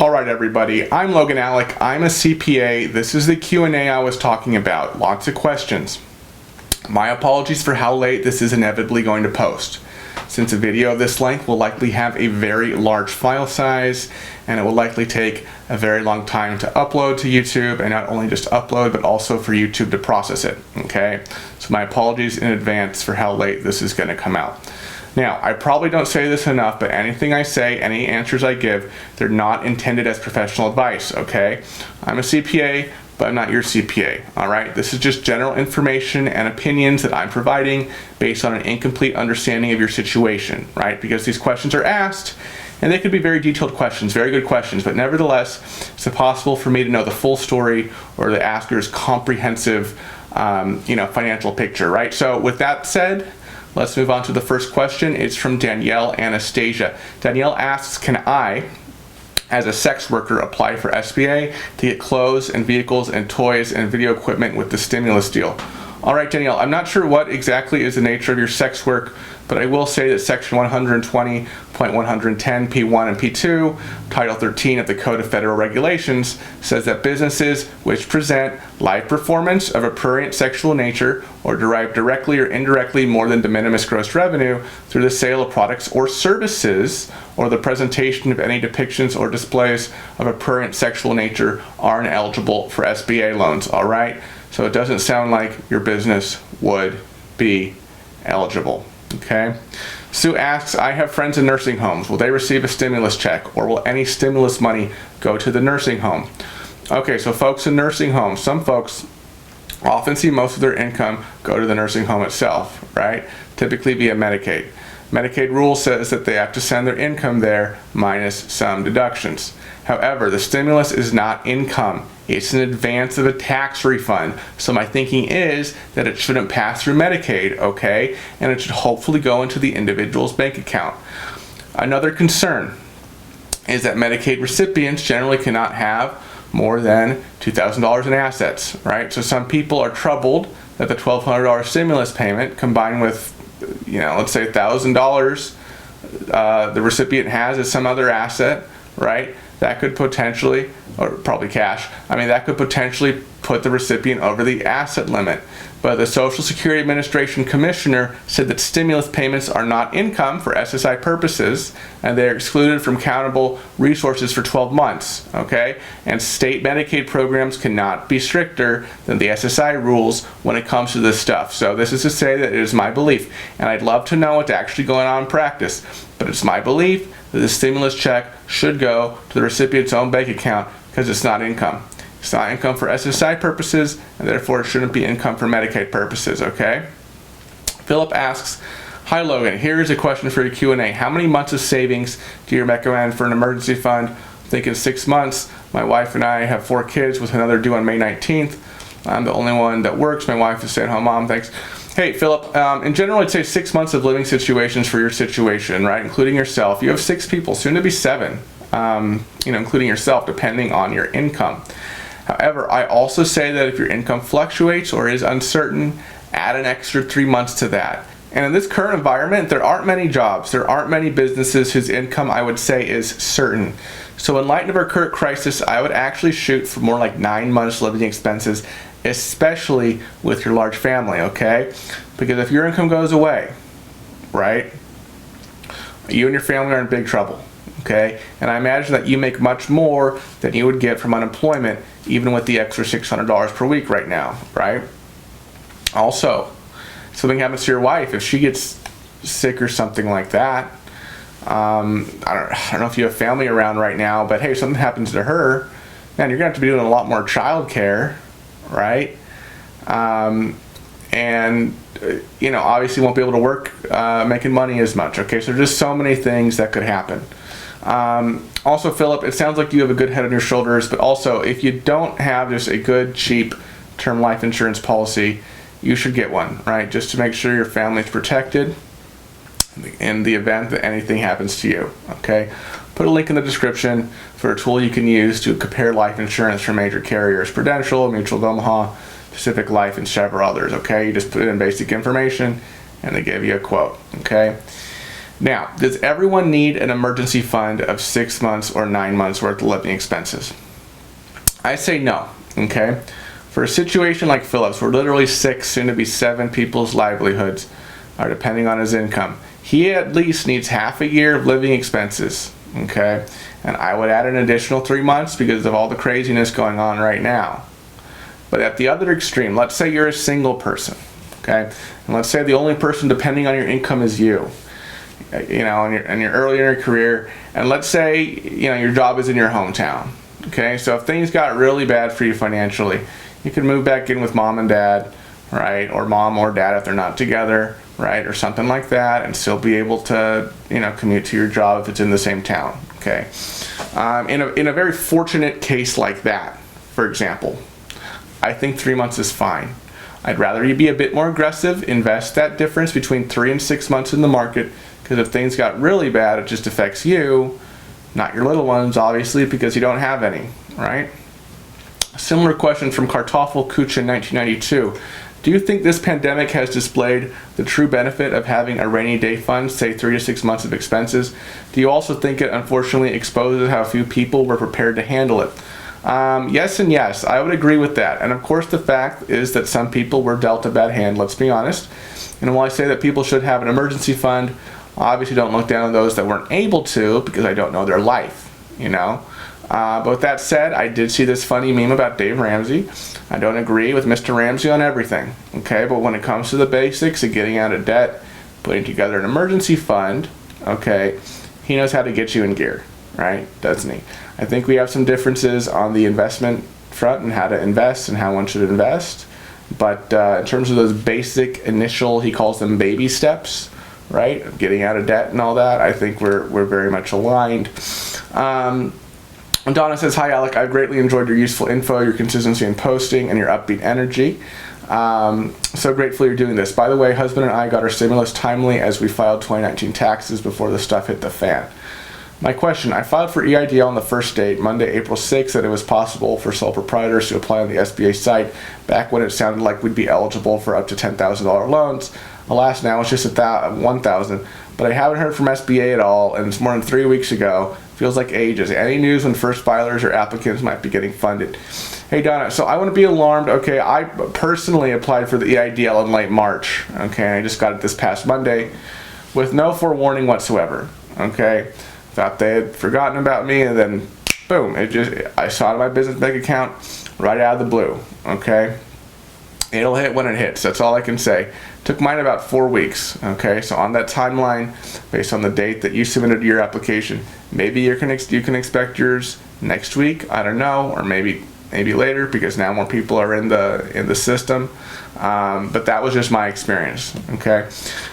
Alright everybody, I'm Logan Alec, I'm a CPA, this is the Q&A I was talking about, lots of questions. My apologies for how late this is inevitably going to post. Since a video of this length will likely have a very large file size, and it will likely take a very long time to upload to YouTube, and not only just upload, but also for YouTube to process it, okay? So my apologies in advance for how late this is going to come out. Now, I probably don't say this enough, but anything I say, any answers I give, they're not intended as professional advice, okay? I'm a CPA, but I'm not your CPA, all right? This is just general information and opinions that I'm providing based on an incomplete understanding of your situation, right? Because these questions are asked, and they could be very detailed questions, very good questions, but nevertheless, it's impossible for me to know the full story or the asker's comprehensive, financial picture, right? So with that said, let's move on to the first question. It's from Danielle Anastasia. Danielle asks, can I, as a sex worker, apply for SBA to get clothes and vehicles and toys and video equipment with the stimulus deal? All right, Danielle, I'm not sure what exactly is the nature of your sex work, but I will say that Section 120.110 P1 and P2, Title 13 of the Code of Federal Regulations, says that businesses which present live performance of a prurient sexual nature or derive directly or indirectly more than de minimis gross revenue through the sale of products or services or the presentation of any depictions or displays of a prurient sexual nature are ineligible for SBA loans, all right? So it doesn't sound like your business would be eligible. Okay. Sue asks, I have friends in nursing homes. Will they receive a stimulus check, or will any stimulus money go to the nursing home? Okay, so folks in nursing homes, some folks often see most of their income go to the nursing home itself, right? Typically via Medicaid. Medicaid rule says that they have to send their income there minus some deductions. However, the stimulus is not income. It's an advance of a tax refund. So my thinking is that it shouldn't pass through Medicaid, okay? And it should hopefully go into the individual's bank account. Another concern is that Medicaid recipients generally cannot have more than $2,000 in assets, right? So some people are troubled that the $1,200 stimulus payment combined with, let's say $1,000 the recipient has as some other asset, right? That could potentially, or probably cash, that could potentially put the recipient over the asset limit. But the Social Security Administration Commissioner said that stimulus payments are not income for SSI purposes, and they're excluded from countable resources for 12 months, okay? And state Medicaid programs cannot be stricter than the SSI rules when it comes to this stuff. So this is to say that it is my belief, and I'd love to know what's actually going on in practice, but it's my belief that the stimulus check should go to the recipient's own bank account because it's not income. It's not income for SSI purposes, and therefore it shouldn't be income for Medicaid purposes, okay? Philip asks, hi Logan, here's a question for your Q&A. How many months of savings do you recommend for an emergency fund? I'm thinking 6 months. My wife and I have 4 kids with another due on May 19th. I'm the only one that works. My wife is a stay-at-home mom, thanks. Hey, Philip, in general, I'd say 6 months of living situations for your situation, right? Including yourself. You have 6 people, soon to be 7, including yourself, depending on your income. However, I also say that if your income fluctuates or is uncertain, add an extra 3 months to that. And in this current environment, there aren't many jobs, there aren't many businesses whose income I would say is certain. So in light of our current crisis, I would actually shoot for more like 9 months living expenses, especially with your large family, okay? Because if your income goes away, right, you and your family are in big trouble, okay? And I imagine that you make much more than you would get from unemployment, even with the extra $600 per week right now, right? Also, something happens to your wife, if she gets sick or something like that, I don't know if you have family around right now, but hey, if something happens to her, man, you're gonna have to be doing a lot more child care, right? Obviously won't be able to work making money as much, okay? So there's just so many things that could happen. Also, Philip, it sounds like you have a good head on your shoulders, but also if you don't have just a good, cheap term life insurance policy, you should get one, right? Just to make sure your family's protected in the event that anything happens to you, okay? Put a link in the description for a tool you can use to compare life insurance from major carriers, Prudential, Mutual of Omaha, Pacific Life, and several others, okay? You just put in basic information and they give you a quote, okay? Now, does everyone need an emergency fund of 6 months or 9 months worth of living expenses? I say no, okay? For a situation like Philip's, where literally 6, soon to be 7 people's livelihoods are depending on his income, he at least needs half a year of living expenses, okay? And I would add an additional 3 months because of all the craziness going on right now. But at the other extreme, let's say you're a single person, okay? And let's say the only person depending on your income is you, you know, and you're early in your career, and let's say, you know, your job is in your hometown, okay? So if things got really bad for you financially, you could move back in with mom and dad, right? Or mom or dad if they're not together, right? Or something like that, and still be able to, you know, commute to your job if it's in the same town, okay? In a very fortunate case like that, for example, I think 3 months is fine. I'd rather you be a bit more aggressive, invest that difference between 3 and 6 months in the market, because if things got really bad, it just affects you, not your little ones, obviously, because you don't have any, right? A similar question from Kartoffel Kucha in 1992. Do you think this pandemic has displayed the true benefit of having a rainy day fund, say 3 to 6 months of expenses? Do you also think it unfortunately exposes how few people were prepared to handle it? Yes and yes, I would agree with that. And of course the fact is that some people were dealt a bad hand, let's be honest. And while I say that people should have an emergency fund, I obviously don't look down on those that weren't able to because I don't know their life, you know. But with that said, I did see this funny meme about Dave Ramsey. I don't agree with Mr. Ramsey on everything, okay? But when it comes to the basics of getting out of debt, putting together an emergency fund, okay, he knows how to get you in gear, right? Doesn't he? I think we have some differences on the investment front and how to invest and how one should invest. But in terms of those basic initial, he calls them baby steps, right? Of getting out of debt and all that, I think we're very much aligned. Donna says, hi Alec, I've greatly enjoyed your useful info, your consistency in posting, and your upbeat energy. So grateful you're doing this. By the way, husband and I got our stimulus timely as we filed 2019 taxes before the stuff hit the fan. My question, I filed for EIDL on the first date, Monday, April 6th, that it was possible for sole proprietors to apply on the SBA site back when it sounded like we'd be eligible for up to $10,000 loans. Alas, now it's just $1,000. But I haven't heard from SBA at all, and it's more than 3 weeks ago. Feels like ages. Any news when first filers or applicants might be getting funded? Hey Donna, so I want to be alarmed. Okay, I personally applied for the EIDL in late March. Okay, I just got it this past Monday with no forewarning whatsoever. Okay, thought they had forgotten about me, and then boom, I saw it in my business bank account right out of the blue. Okay, it'll hit when it hits. That's all I can say. Took mine about 4 weeks. Okay, so on that timeline, based on the date that you submitted your application, maybe you can expect yours next week. I don't know, or maybe later because now more people are in the system. But that was just my experience. Okay,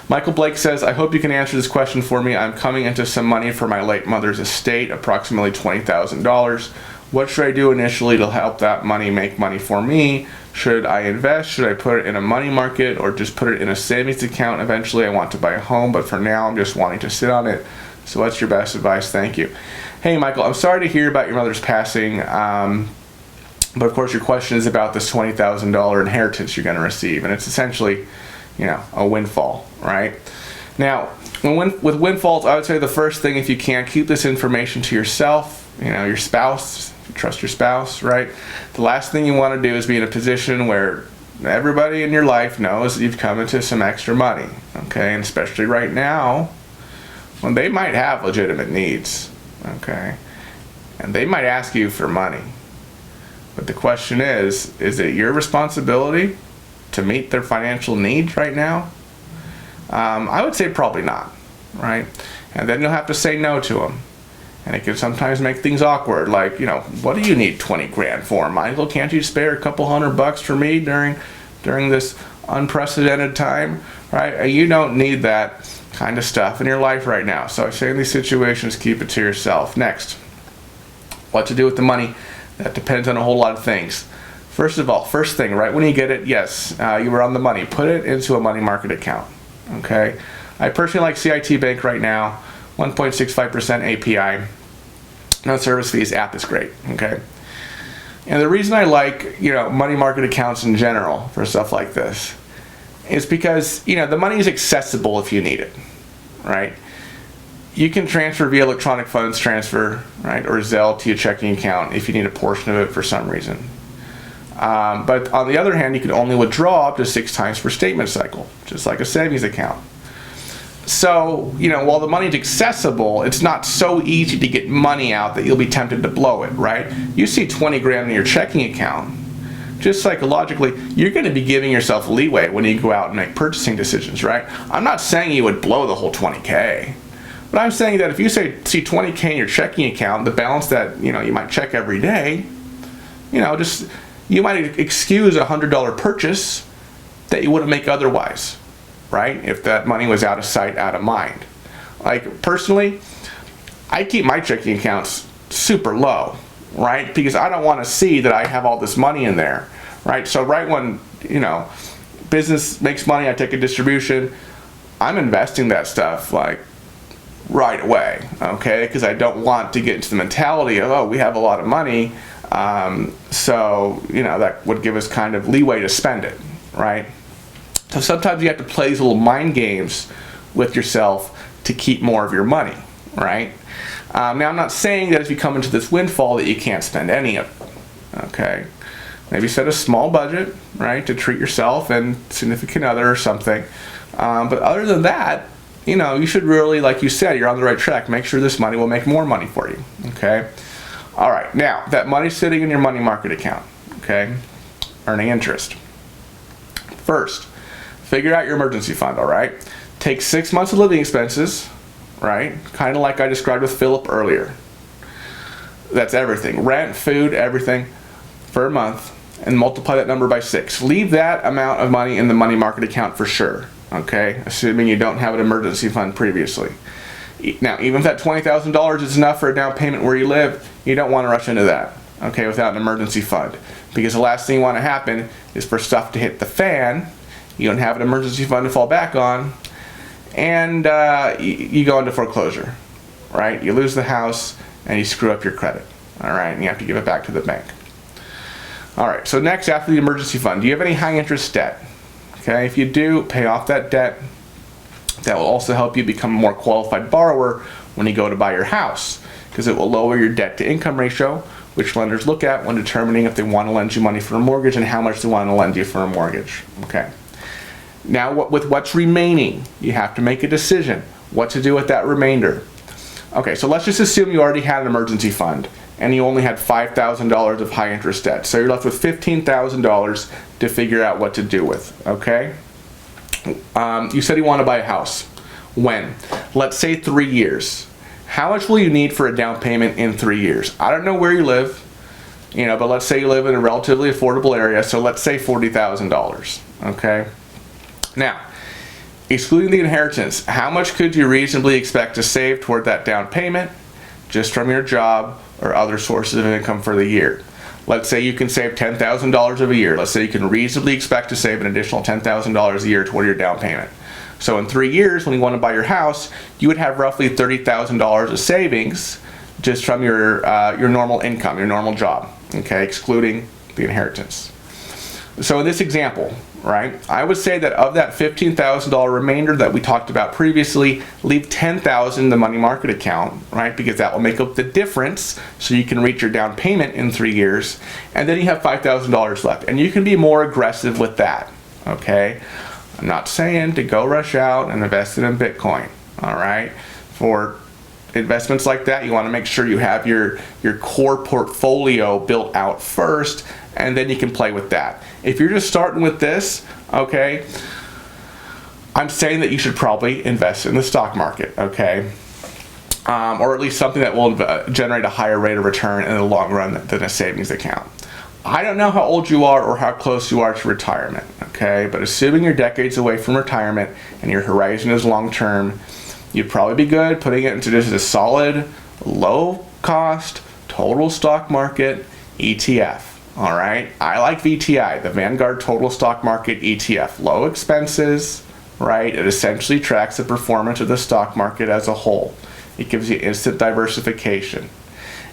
Michael Blake says, I hope you can answer this question for me. I'm coming into some money for my late mother's estate, approximately $20,000. What should I do initially to help that money make money for me? Should I invest? Should I put it in a money market or just put it in a savings account? Eventually I want to buy a home, but for now I'm just wanting to sit on it. So what's your best advice? Thank you. Hey Michael, I'm sorry to hear about your mother's passing, but of course your question is about this $20,000 inheritance you're going to receive, and it's essentially, you know, a windfall, right? Now, with windfalls, I would say the first thing, if you can, keep this information to yourself, you know, your spouse, if you trust your spouse, right? The last thing you want to do is be in a position where everybody in your life knows that you've come into some extra money, okay? And especially right now, when they might have legitimate needs, okay? And they might ask you for money. But the question is it your responsibility to meet their financial needs right now? I would say probably not, right? And then you'll have to say no to them. And it can sometimes make things awkward, like, you know, what do you need 20 grand for, Michael? Can't you spare a couple $100 for me during this unprecedented time, right? You don't need that kind of stuff in your life right now. So I say in these situations, keep it to yourself. Next, what to do with the money? That depends on a whole lot of things. First of all, first thing, right when you get it, yes, you were on the money. Put it into a money market account, okay? I personally like CIT Bank right now, 1.65% API. No service fees, app is great, okay? And the reason I like, you know, money market accounts in general for stuff like this is because, you know, the money is accessible if you need it, right? you can transfer via electronic funds transfer, right, or Zelle to your checking account if you need a portion of it for some reason. But on the other hand, you can only withdraw up to 6 times per statement cycle, just like a savings account. So, while the money's accessible, it's not so easy to get money out that you'll be tempted to blow it, right? You see 20 grand in your checking account, just psychologically, you're going to be giving yourself leeway when you go out and make purchasing decisions, right? I'm not saying you would blow the whole 20K, but I'm saying that if you see 20K in your checking account, the balance that, you might check every day, you might excuse a $100 purchase that you wouldn't make otherwise, right? If that money was out of sight, out of mind. Like, personally, I keep my checking accounts super low, right? Because I don't want to see that I have all this money in there, right? So right when, business makes money, I take a distribution, I'm investing that stuff, like, right away, okay? Because I don't want to get into the mentality of, oh, we have a lot of money, so, that would give us kind of leeway to spend it, right? So sometimes you have to play these little mind games with yourself to keep more of your money, right? Now, I'm not saying that if you come into this windfall that you can't spend any of it, okay? Maybe set a small budget, right, to treat yourself and significant other or something. But other than that, you should really, like you said, you're on the right track. Make sure this money will make more money for you, okay? All right, now, that money's sitting in your money market account, okay, earning interest. First, figure out your emergency fund, all right? Take 6 months of living expenses, right, kind of like I described with Philip earlier. That's everything, rent, food, everything, for a month, and multiply that number by 6. Leave that amount of money in the money market account for sure, okay, assuming you don't have an emergency fund previously. Now, even if that $20,000 is enough for a down payment where you live, you don't want to rush into that, okay, without an emergency fund. Because the last thing you want to happen is for stuff to hit the fan, you don't have an emergency fund to fall back on, and you go into foreclosure, right? You lose the house, and you screw up your credit, all right, and you have to give it back to the bank. All right, so next, after the emergency fund, do you have any high interest debt? Okay, if you do, pay off that debt. That will also help you become a more qualified borrower when you go to buy your house, because it will lower your debt to income ratio, which lenders look at when determining if they want to lend you money for a mortgage and how much they want to lend you for a mortgage. Okay. Now, with what's remaining, you have to make a decision what to do with that remainder. Okay, so let's just assume you already had an emergency fund and you only had $5,000 of high interest debt. So you're left with $15,000 to figure out what to do with, okay? You said you want to buy a house. When? Let's say 3 years. How much will you need for a down payment in 3 years? I don't know where you live, but let's say you live in a relatively affordable area, so let's say $40,000, okay? Now, excluding the inheritance, how much could you reasonably expect to save toward that down payment just from your job or other sources of income for the year? Let's say you can save $10,000 a year. Let's say you can reasonably expect to save an additional $10,000 a year toward your down payment. So in 3 years, when you want to buy your house, you would have roughly $30,000 of savings just from your normal income, your normal job, okay, excluding the inheritance. So in this example, right, I would say that of that $15,000 remainder that we talked about previously, leave $10,000 in the money market account, right, because that will make up the difference so you can reach your down payment in 3 years, and then you have $5,000 left, and you can be more aggressive with that, okay? I'm not saying to go rush out and invest it in Bitcoin, all right? For investments like that, you want to make sure you have your core portfolio built out first, and then you can play with that. If you're just starting with this, okay, I'm saying that you should probably invest in the stock market, okay? Or at least something that will generate a higher rate of return in the long run than a savings account. I don't know how old you are or how close you are to retirement, okay? But assuming you're decades away from retirement and your horizon is long term, you'd probably be good putting it into just a solid, low cost, total stock market ETF. All right, I like VTI, the Vanguard Total Stock Market ETF. Low expenses, right? It essentially tracks the performance of the stock market as a whole. It gives you instant diversification.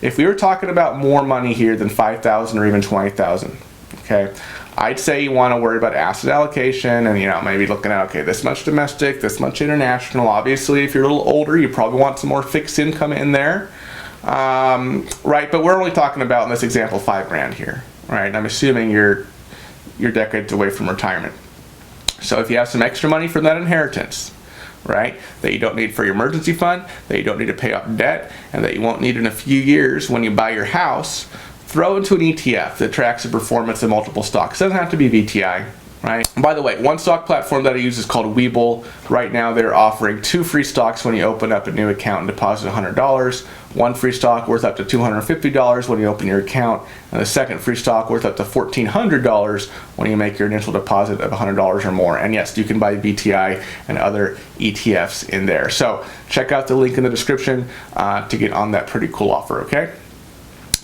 If we were talking about more money here than $5,000 or even $20,000, okay, I'd say you want to worry about asset allocation and, maybe looking at, okay, this much domestic, this much international. Obviously, if you're a little older, you probably want some more fixed income in there, right? But we're only talking about, in this example, $5,000 here, right? I'm assuming you're decades away from retirement. So if you have some extra money from that inheritance, right, that you don't need for your emergency fund, that you don't need to pay off debt, and that you won't need in a few years when you buy your house, throw into an ETF that tracks the performance of multiple stocks. It doesn't have to be VTI, right? And by the way, one stock platform that I use is called Webull. Right now they're offering 2 free stocks when you open up a new account and deposit $100. 1 free stock worth up to $250 when you open your account, and the second free stock worth up to $1,400 when you make your initial deposit of $100 or more. And yes, you can buy VTI and other ETFs in there. So check out the link in the description to get on that pretty cool offer, okay?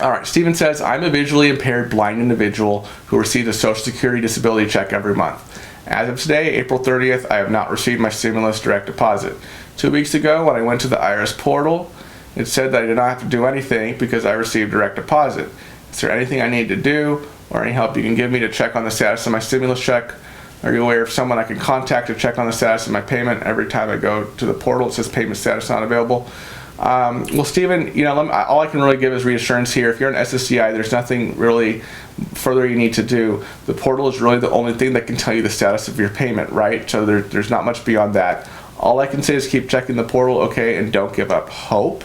All right, Steven says, I'm a visually impaired blind individual who receives a Social Security disability check every month. As of today, April 30th, I have not received my stimulus direct deposit. 2 weeks ago, when I went to the IRS portal, it said that I did not have to do anything because I received direct deposit. Is there anything I need to do or any help you can give me to check on the status of my stimulus check? Are you aware of someone I can contact to check on the status of my payment? Every time I go to the portal, it says payment status not available. Well, Stephen, all I can really give is reassurance here. If you're an SSDI, there's nothing really further you need to do. The portal is really the only thing that can tell you the status of your payment, right? So there's not much beyond that. All I can say is keep checking the portal, okay, and don't give up hope.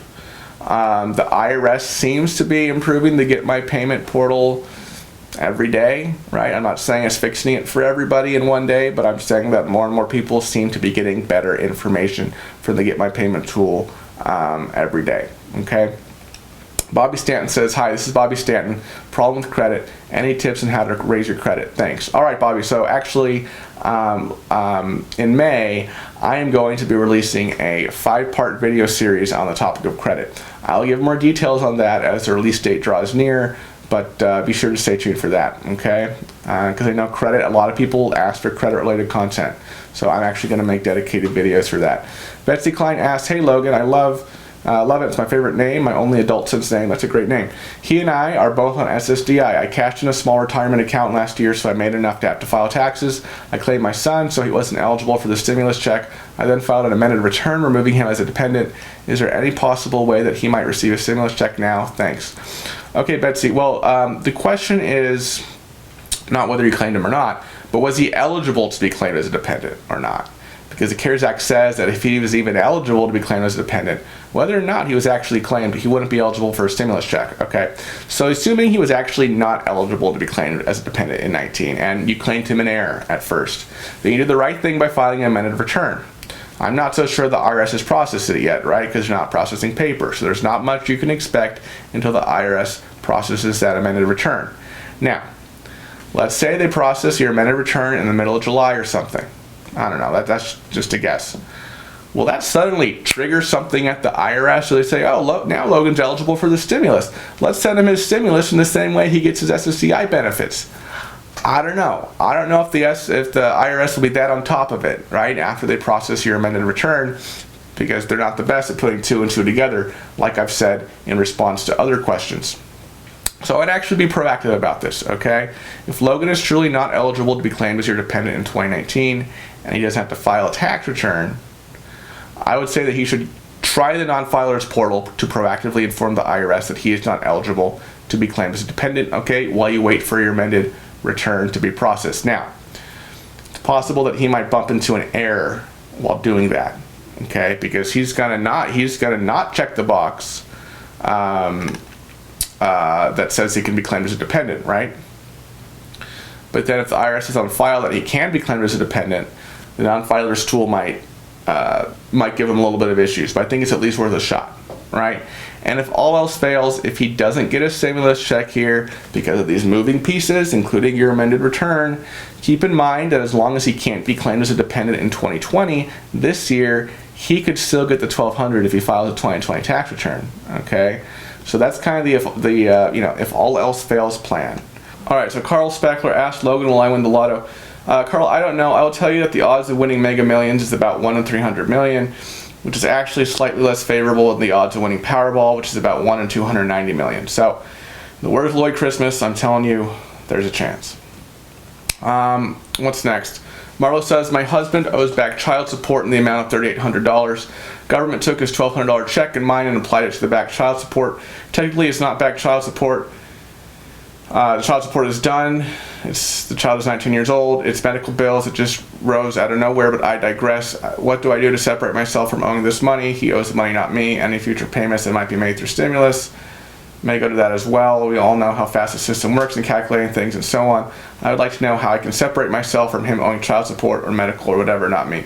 The IRS seems to be improving the Get My Payment portal every day, right? I'm not saying it's fixing it for everybody in one day, but I'm saying that more and more people seem to be getting better information from the Get My Payment tool every day, okay? Bobby Stanton says, hi, this is Bobby Stanton. Problem with credit. Any tips on how to raise your credit? Thanks. All right, Bobby. So actually, in May, I am going to be releasing a 5-part video series on the topic of credit. I'll give more details on that as the release date draws near, but be sure to stay tuned for that, okay? Because I know credit, a lot of people ask for credit-related content. So I'm actually going to make dedicated videos for that. Betsy Klein asks, hey Logan, I love it. It's my favorite name, my only adult since name. That's a great name. He and I are both on SSDI. I cashed in a small retirement account last year, so I made enough to have to file taxes. I claimed my son, so he wasn't eligible for the stimulus check. I then filed an amended return, removing him as a dependent. Is there any possible way that he might receive a stimulus check now? Thanks. Okay, Betsy. Well, the question is not whether you claimed him or not, but was he eligible to be claimed as a dependent or not? Because the CARES Act says that if he was even eligible to be claimed as a dependent, whether or not he was actually claimed, he wouldn't be eligible for a stimulus check, okay? So assuming he was actually not eligible to be claimed as a dependent in 19, and you claimed him in error at first, then you did the right thing by filing an amended return. I'm not so sure the IRS has processed it yet, right? Because they're not processing paper, so there's not much you can expect until the IRS processes that amended return. Now, let's say they process your amended return in the middle of July or something. I don't know, that's just a guess. Will that suddenly trigger something at the IRS? So they say, oh, now Logan's eligible for the stimulus. Let's send him his stimulus in the same way he gets his SSDI benefits. I don't know. I don't know if the IRS will be that on top of it, right, after they process your amended return, because they're not the best at putting 2 and 2 together, like I've said in response to other questions. So I'd actually be proactive about this, okay? If Logan is truly not eligible to be claimed as your dependent in 2019, and he doesn't have to file a tax return, I would say that he should try the non-filer's portal to proactively inform the IRS that he is not eligible to be claimed as a dependent, okay, while you wait for your amended return to be processed. Now, it's possible that he might bump into an error while doing that, okay, because he's gonna not check the box that says he can be claimed as a dependent, right? But then if the IRS is on file that he can be claimed as a dependent, the non-filer's tool might give him a little bit of issues, but I think it's at least worth a shot, right? And if all else fails, if he doesn't get a stimulus check here because of these moving pieces, including your amended return, keep in mind that as long as he can't be claimed as a dependent in 2020, this year, he could still get the $1,200 if he files a 2020 tax return, okay? So that's kind of the if all else fails plan. All right, so Carl Spackler asked, Logan, will I win the lotto? Carl, I don't know. I will tell you that the odds of winning Mega Millions is about 1 in 300 million, which is actually slightly less favorable than the odds of winning Powerball, which is about 1 in 290 million. So, in the words of Lloyd Christmas, I'm telling you, there's a chance. What's next? Marlo says, my husband owes back child support in the amount of $3,800. Government took his $1,200 check and mine and applied it to the back child support. Technically, it's not back child support. The child support is done. The child is 19 years old. It's medical bills. It just rose out of nowhere, but I digress. What do I do to separate myself from owing this money? He owes the money, not me. Any future payments that might be made through stimulus may go to that as well. We all know how fast the system works in calculating things and so on. I would like to know how I can separate myself from him owing child support or medical or whatever, not me.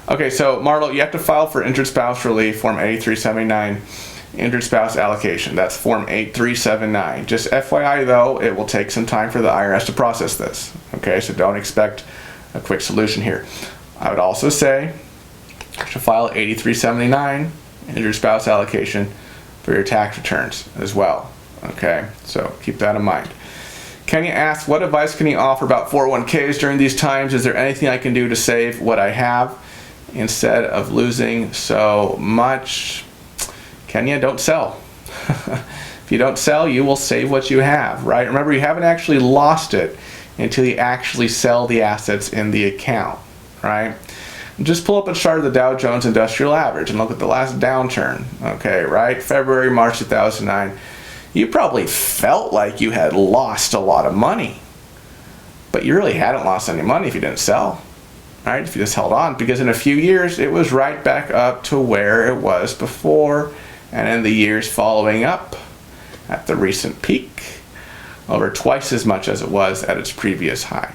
Okay, so Marlo, you have to file for injured spouse relief, Form 8379, injured spouse allocation. That's Form 8379. Just FYI though, it will take some time for the IRS to process this. Okay, so don't expect a quick solution here. I would also say you should file 8379, injured spouse allocation, for your tax returns as well. Okay, so keep that in mind. Kenya asks, what advice can you offer about 401ks during these times? Is there anything I can do to save what I have instead of losing so much? Kenya, don't sell. If you don't sell, you will save what you have, right? Remember, you haven't actually lost it until you actually sell the assets in the account, right? Just pull up a chart of the Dow Jones Industrial Average and look at the last downturn, okay, right? February, March 2009. You probably felt like you had lost a lot of money, but you really hadn't lost any money if you didn't sell, right? If you just held on, because in a few years, it was right back up to where it was before, and in the years following up at the recent peak, over twice as much as it was at its previous high.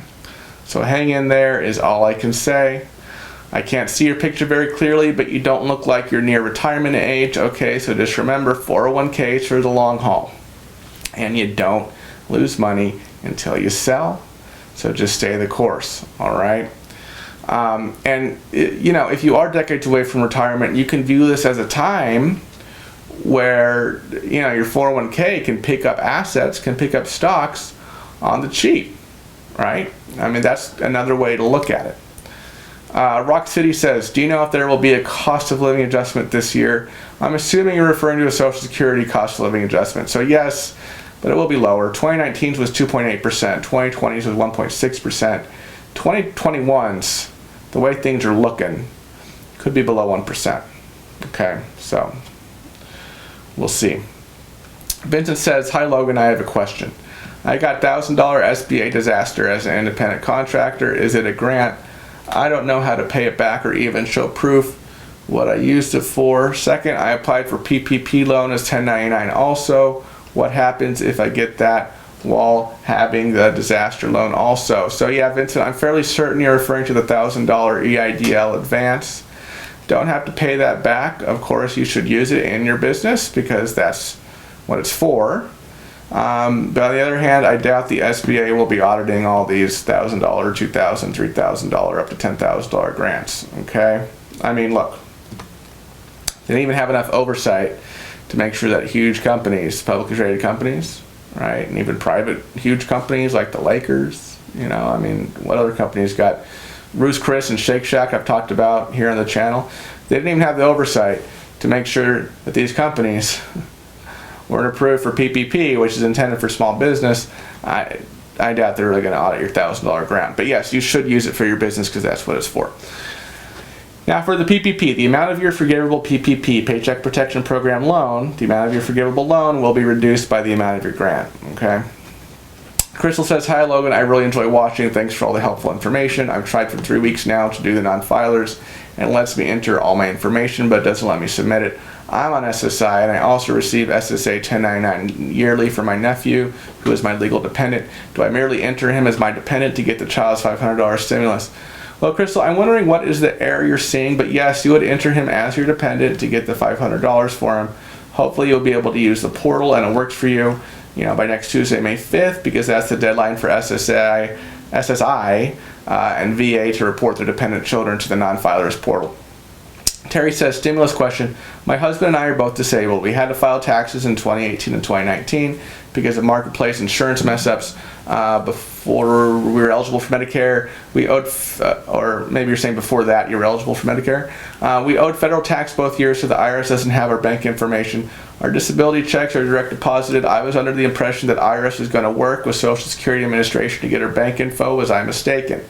So hang in there is all I can say. I can't see your picture very clearly, but you don't look like you're near retirement age. Okay, so just remember 401ks for the long haul. And you don't lose money until you sell. So just stay the course, all right? You know, if you are decades away from retirement, you can view this as a time where, you know, your 401k can pick up assets, can pick up stocks on the cheap, right? I mean, that's another way to look at it. Rock City says, do you know if there will be a cost of living adjustment this year? I'm assuming you're referring to a Social Security cost of living adjustment. So yes, but it will be lower. 2019's was 2.8%. 2020's was 1.6%. 2021's, the way things are looking, could be below 1%. Okay, so we'll see. Vincent says, hi Logan, I have a question. I got $1,000 SBA disaster as an independent contractor. Is it a grant? I don't know how to pay it back or even show proof what I used it for. Second, I applied for PPP loan as 1099 also. What happens if I get that while having the disaster loan also? So yeah, Vincent, I'm fairly certain you're referring to the $1,000 EIDL advance. Don't have to pay that back. Of course, you should use it in your business because that's what it's for. But on the other hand, I doubt the SBA will be auditing all these $1,000, $2,000, $3,000, up to $10,000 grants, okay? I mean, look, they didn't even have enough oversight to make sure that huge companies, publicly traded companies, right, and even private huge companies like the Lakers, you know, I mean, what other companies got? Ruth's Chris and Shake Shack I've talked about here on the channel. They didn't even have the oversight to make sure that these companies weren't approved for PPP, which is intended for small business. I doubt they're really going to audit your $1,000 grant. But yes, you should use it for your business because that's what it's for. Now for the PPP, the amount of your forgivable PPP, Paycheck Protection Program loan, the amount of your forgivable loan will be reduced by the amount of your grant, okay? Crystal says, hi Logan, I really enjoy watching. Thanks for all the helpful information. I've tried for 3 weeks now to do the non-filers and it lets me enter all my information, but it doesn't let me submit it. I'm on SSI and I also receive SSA 1099 yearly for my nephew, who is my legal dependent. Do I merely enter him as my dependent to get the child's $500 stimulus? Well, Crystal, I'm wondering what is the error you're seeing, but yes, you would enter him as your dependent to get the $500 for him. Hopefully you'll be able to use the portal and it works for you, by next Tuesday, May 5th, because that's the deadline for SSI and VA to report their dependent children to the non-filers portal. Terry says, stimulus question. My husband and I are both disabled. We had to file taxes in 2018 and 2019 because of marketplace insurance mess-ups. Before we were eligible for Medicare, we owed, or maybe you're saying before that you were eligible for Medicare. We owed federal tax both years, so the IRS doesn't have our bank information. Our disability checks are direct deposited. I was under the impression that IRS was going to work with Social Security Administration to get our bank info. Was I mistaken?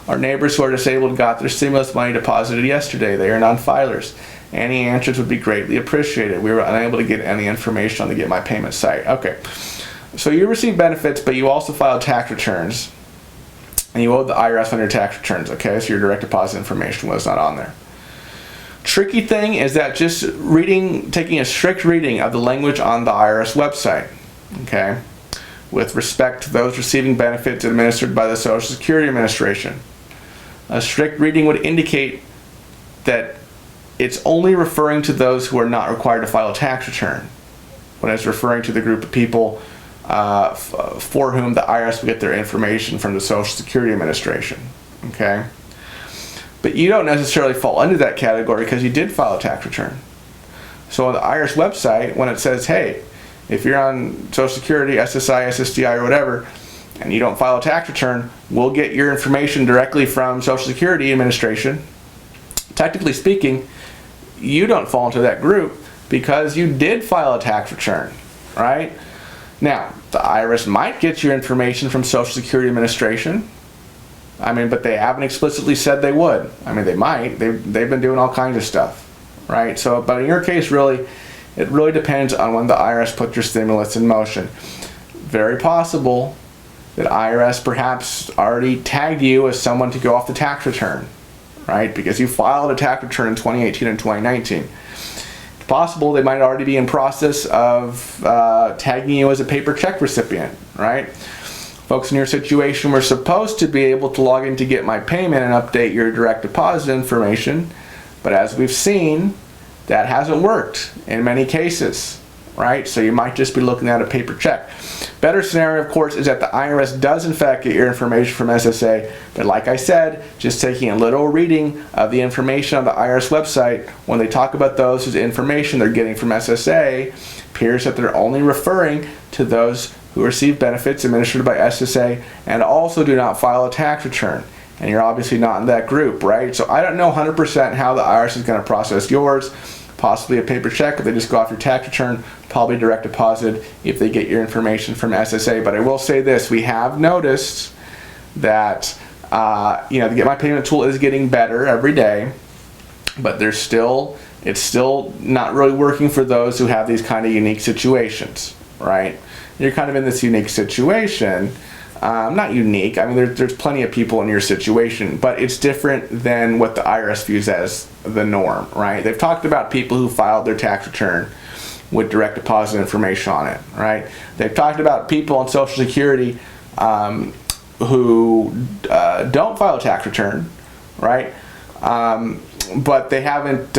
Our neighbors who are disabled got their stimulus money deposited yesterday. They are non-filers. Any answers would be greatly appreciated. We were unable to get any information on the Get My Payment site. Okay, so you receive benefits, but you also filed tax returns, and you owed the IRS on your tax returns, okay? So your direct deposit information was not on there. Tricky thing is that just taking a strict reading of the language on the IRS website, okay, with respect to those receiving benefits administered by the Social Security Administration. A strict reading would indicate that it's only referring to those who are not required to file a tax return, when it's referring to the group of people for whom the IRS will get their information from the Social Security Administration, okay? But you don't necessarily fall under that category because you did file a tax return. So on the IRS website, when it says, hey, if you're on Social Security, SSI, SSDI, or whatever, and you don't file a tax return, we'll get your information directly from Social Security Administration. Technically speaking, you don't fall into that group because you did file a tax return, right? Now, the IRS might get your information from Social Security Administration. I mean, but they haven't explicitly said they would. I mean, they might. They've been doing all kinds of stuff, right? So, but in your case, really, it really depends on when the IRS put your stimulus in motion. Very possible that IRS perhaps already tagged you as someone to go off the tax return, right? Because you filed a tax return in 2018 and 2019. It's possible they might already be in process of tagging you as a paper check recipient, right? Folks in your situation were supposed to be able to log in to Get My Payment and update your direct deposit information, but as we've seen, that hasn't worked in many cases, right? So you might just be looking at a paper check. Better scenario, of course, is that the IRS does in fact get your information from SSA, but like I said, just taking a little reading of the information on the IRS website, when they talk about those whose information they're getting from SSA, appears that they're only referring to those who receive benefits administered by SSA and also do not file a tax return. And you're obviously not in that group, right? So I don't know 100% how the IRS is going to process yours. Possibly a paper check if they just go off your tax return, probably direct deposit if they get your information from SSA. But I will say this, we have noticed that the Get My Payment tool is getting better every day, but it's still not really working for those who have these kind of unique situations, right? You're kind of in this unique situation. Not unique, I mean there's plenty of people in your situation, but it's different than what the IRS views as the norm, right? They've talked about people who filed their tax return with direct deposit information on it, right? They've talked about people on Social Security who don't file a tax return, right? But they haven't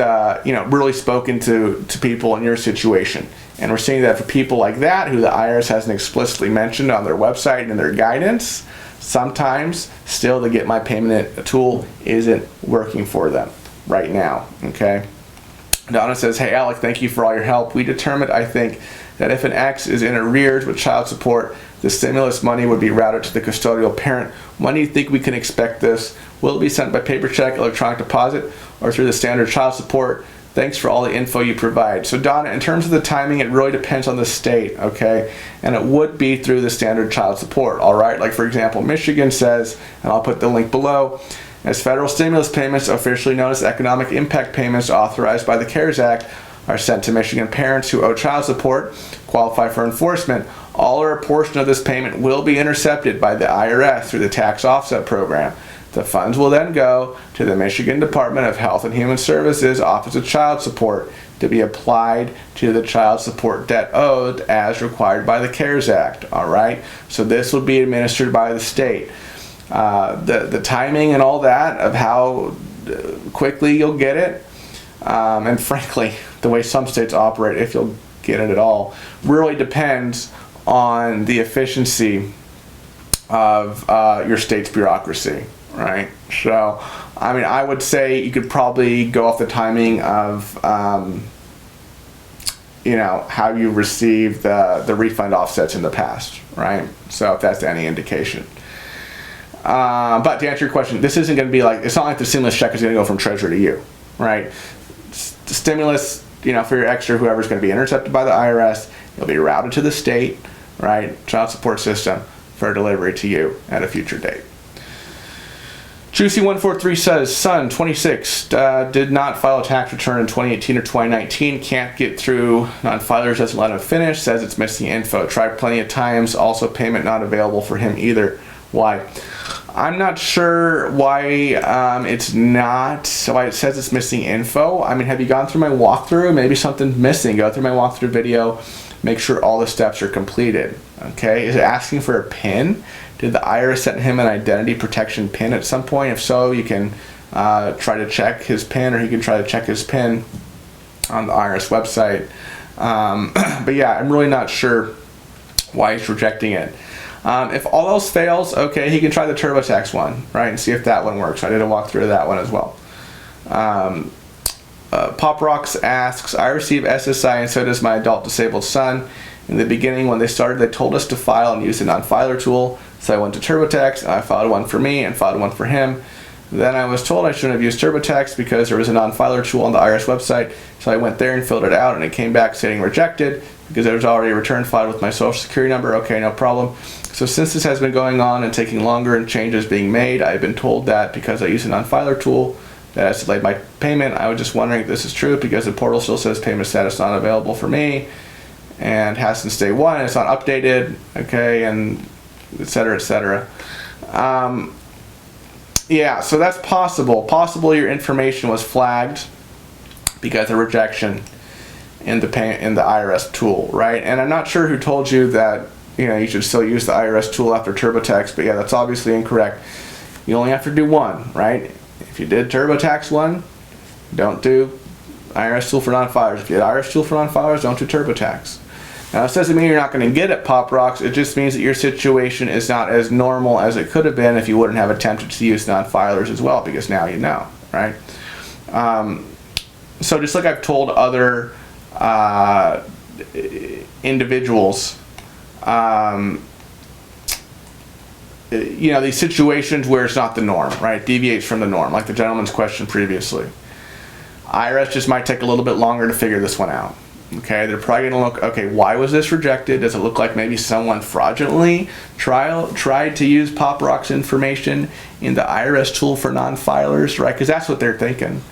really spoken to people in your situation. And we're seeing that for people like that, who the IRS hasn't explicitly mentioned on their website and in their guidance, sometimes still the Get My Payment tool isn't working for them right now, okay? Donna says, hey Alec, thank you for all your help. We determined, I think, that if an ex is in arrears with child support, the stimulus money would be routed to the custodial parent. When do you think we can expect this? Will it be sent by paper check, electronic deposit, or through the standard child support? Thanks for all the info you provide. So Donna, in terms of the timing, it really depends on the state, okay? And it would be through the standard child support, all right? Like for example, Michigan says, and I'll put the link below, as federal stimulus payments, officially known as economic impact payments authorized by the CARES Act, are sent to Michigan parents who owe child support, qualify for enforcement, all or a portion of this payment will be intercepted by the IRS through the tax offset program. The funds will then go to the Michigan Department of Health and Human Services Office of Child Support to be applied to the child support debt owed as required by the CARES Act. All right, so this will be administered by the state. The timing and all that of how quickly you'll get it, and frankly, the way some states operate, if you'll get it at all, really depends on the efficiency of your state's bureaucracy. right? So, I mean, I would say you could probably go off the timing of, you know, how you received the refund offsets in the past, right? So if that's any indication. But to answer your question, this isn't going to be like, it's not like the stimulus check is going to go from Treasury to you, right? The stimulus, you know, for your extra, whoever's going to be intercepted by the IRS, it'll be routed to the state, right? Child support system for delivery to you at a future date. Juicy143 says, son, 26, did not file a tax return in 2018 or 2019, can't get through non-filers, doesn't let him finish, says it's missing info. Tried plenty of times, also payment not available for him either. Why? I'm not sure why it's not, why it says it's missing info. I mean, have you gone through my walkthrough? Maybe something's missing. Go through my walkthrough video, make sure all the steps are completed. Okay, is it asking for a PIN? Did the IRS send him an identity protection PIN at some point? If so, you can try to check his PIN, or he can try to check his PIN on the IRS website. But yeah, I'm really not sure why he's rejecting it. If all else fails, okay, he can try the TurboTax one, right, and see if that one works. I did a walkthrough of that one as well. Pop Rocks asks, I receive SSI and so does my adult disabled son. In the beginning, when they started, they told us to file and use the non-filer tool. So I went to TurboTax, and I filed one for me and filed one for him. Then I was told I shouldn't have used TurboTax because there was a non-filer tool on the IRS website. So I went there and filled it out, and it came back saying rejected because there was already a return filed with my social security number. Okay, no problem. So since this has been going on and taking longer and changes being made, I've been told that because I use a non-filer tool, that has delayed my payment. I was just wondering if this is true because the portal still says payment status not available for me and has since day one, and it's not updated, okay, and et cetera, et cetera. Yeah, so that's possible. Possibly your information was flagged because of rejection in the IRS tool, right? And I'm not sure who told you that, you know, you should still use the IRS tool after TurboTax, but yeah, that's obviously incorrect. You only have to do one, right? If you did TurboTax one, don't do IRS tool for non-filers. If you did IRS tool for non-filers, don't do TurboTax. Now, this doesn't mean you're not going to get it, Pop Rocks. It just means that your situation is not as normal as it could have been if you wouldn't have attempted to use non-filers as well, because now you know, right? So just like I've told other individuals, you know, these situations where it's not the norm, right? Deviates from the norm, like the gentleman's question previously. IRS just might take a little bit longer to figure this one out. Okay, they're probably going to look, okay, why was this rejected? Does it look like maybe someone fraudulently tried to use Pop Rock's information in the IRS tool for non-filers, right? Because that's what they're thinking.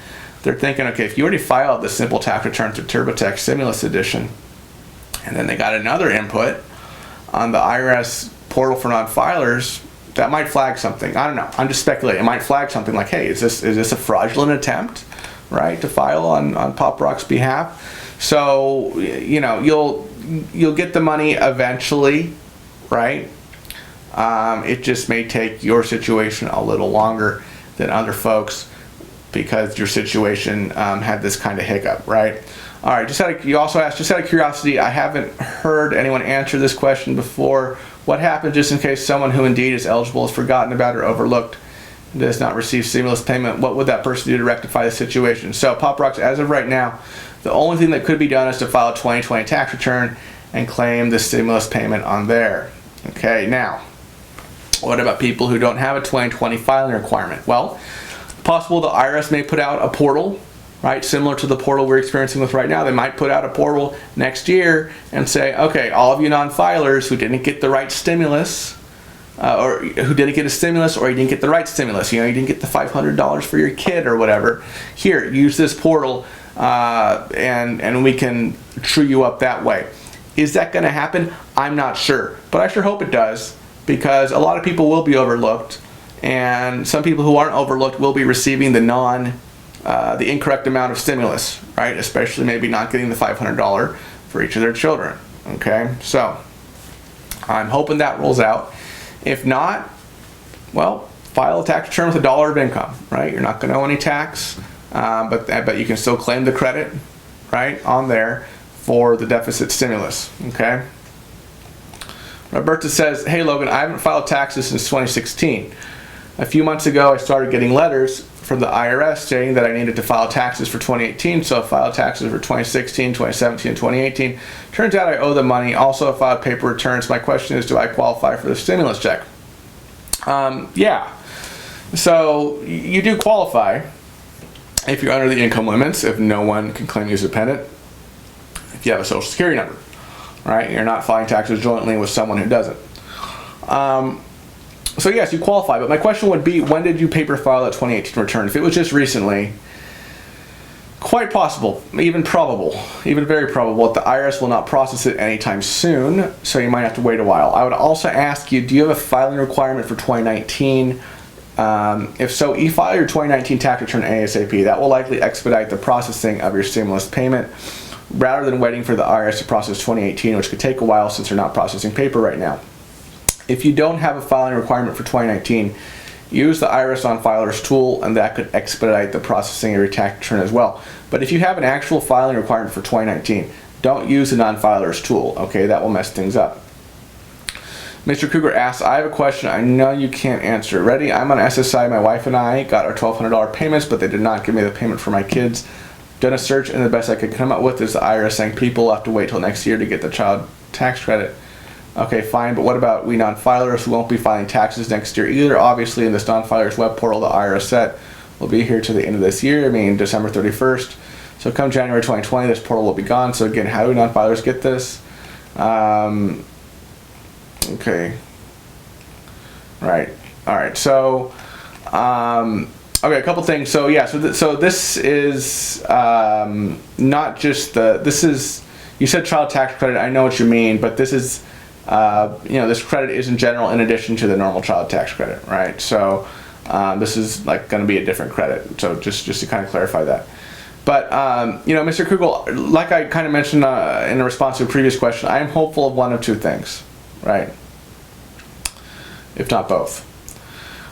They're thinking, okay, if you already filed the simple tax return through TurboTax Stimulus Edition, and then they got another input on the IRS portal for non-filers, that might flag something. I don't know. I'm just speculating. It might flag something like, hey, is this a fraudulent attempt, right, to file on Pop Rock's behalf? So, you know, you'll get the money eventually, right? It just may take your situation a little longer than other folks because your situation had this kind of hiccup, right? All right, you also asked, just out of curiosity, I haven't heard anyone answer this question before. What happens just in case someone who indeed is eligible is forgotten about or overlooked and does not receive stimulus payment? What would that person do to rectify the situation? So, Pop Rocks, as of right now, the only thing that could be done is to file a 2020 tax return and claim the stimulus payment on there. Okay, now, what about people who don't have a 2020 filing requirement? Well, possible the IRS may put out a portal, right, similar to the portal we're experiencing with right now. They might put out a portal next year and say, okay, all of you non-filers who didn't get the right stimulus, or who didn't get a stimulus, or you didn't get the right stimulus, you know, you didn't get the $500 for your kid or whatever, here, use this portal, and we can true you up that way. Is that going to happen? I'm not sure, but I sure hope it does, because a lot of people will be overlooked, and some people who aren't overlooked will be receiving the incorrect amount of stimulus, right? Especially maybe not getting the $500 for each of their children. Okay, so I'm hoping that rolls out. If not, well, file a tax return with $1 of income, right? You're not going to owe any tax. But you can still claim the credit, right, on there for the deficit stimulus, okay? Roberta says, hey Logan, I haven't filed taxes since 2016. A few months ago, I started getting letters from the IRS saying that I needed to file taxes for 2018, so I filed taxes for 2016, 2017, and 2018. Turns out I owe them money. Also, I filed paper returns. My question is, do I qualify for the stimulus check? Yeah. So you do qualify if you're under the income limits, if no one can claim you as dependent, if you have a social security number, right? You're not filing taxes jointly with someone who doesn't. So yes, you qualify, but my question would be, when did you paper file that 2018 return? If it was just recently, quite possible, even probable, even very probable that the IRS will not process it anytime soon, so you might have to wait a while. I would also ask you, do you have a filing requirement for 2019? If so, e-file your 2019 tax return ASAP. That will likely expedite the processing of your stimulus payment rather than waiting for the IRS to process 2018, which could take a while since they're not processing paper right now. If you don't have a filing requirement for 2019, use the IRS non-filers tool, and that could expedite the processing of your tax return as well. But if you have an actual filing requirement for 2019, don't use the non-filers tool, okay? That will mess things up. Mr. Kruger asks, I have a question I know you can't answer. Ready? I'm on SSI. My wife and I got our $1,200 payments, but they did not give me the payment for my kids. Done a search, and the best I could come up with is the IRS saying people will have to wait till next year to get the child tax credit. Okay, fine, but what about we non-filers who won't be filing taxes next year either? Obviously, in this non-filers web portal, the IRS set will be here to the end of this year, I mean December 31st. So come January 2020, this portal will be gone. So again, how do we non-filers get this? Okay. Right. All right. So, okay, a couple things. So yeah, so this is not just this is, you said child tax credit. I know what you mean, but this is, this credit is in general in addition to the normal child tax credit, right? So this is like going to be a different credit. So just to kind of clarify that. But Mr. Kugel, like I kind of mentioned in response to a previous question, I am hopeful of one of two things, right? If not both.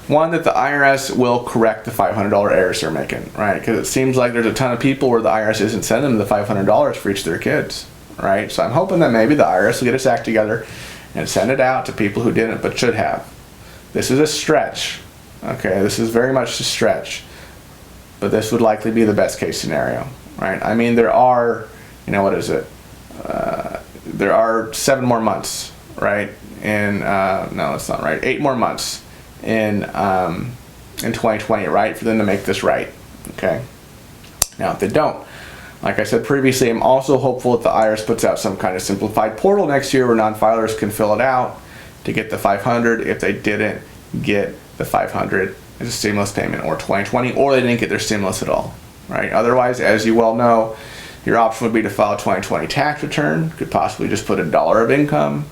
One, that the IRS will correct the $500 errors they're making, right? Because it seems like there's a ton of people where the IRS isn't sending them the $500 for each of their kids, right? So I'm hoping that maybe the IRS will get its act together and send it out to people who didn't but should have. This is a stretch, okay? This is very much a stretch, but this would likely be the best case scenario, right? I mean, there are, what is it? There are 7 more months, right? No, that's not right. 8 more months in 2020, right, for them to make this right, okay? Now, if they don't, like I said previously, I'm also hopeful that the IRS puts out some kind of simplified portal next year where non-filers can fill it out to get the $500 if they didn't get the $500 as a stimulus payment, or 2020, or they didn't get their stimulus at all, right? Otherwise, as you well know, your option would be to file a 2020 tax return. Could possibly just put $1 of income,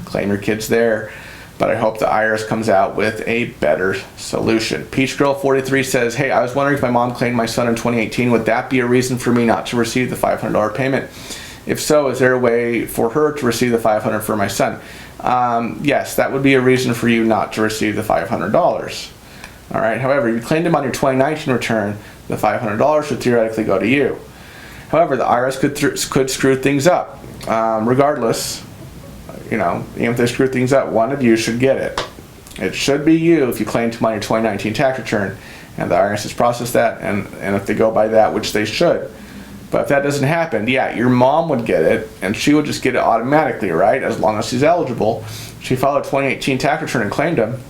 claim your kids there. But I hope the IRS comes out with a better solution. Peach Girl 43 says, hey, I was wondering if my mom claimed my son in 2018, would that be a reason for me not to receive the $500 payment? If so, is there a way for her to receive the $500 for my son? Yes, that would be a reason for you not to receive the $500. All right. However, if you claimed him on your 2019 return, the $500 would theoretically go to you. However, the IRS could screw things up. Regardless, even if they screw things up, one of you should get it. It should be you if you claimed him on your 2019 tax return, and the IRS has processed that, and if they go by that, which they should. But if that doesn't happen, yeah, your mom would get it, and she would just get it automatically, right? As long as she's eligible. She filed a 2018 tax return and claimed him.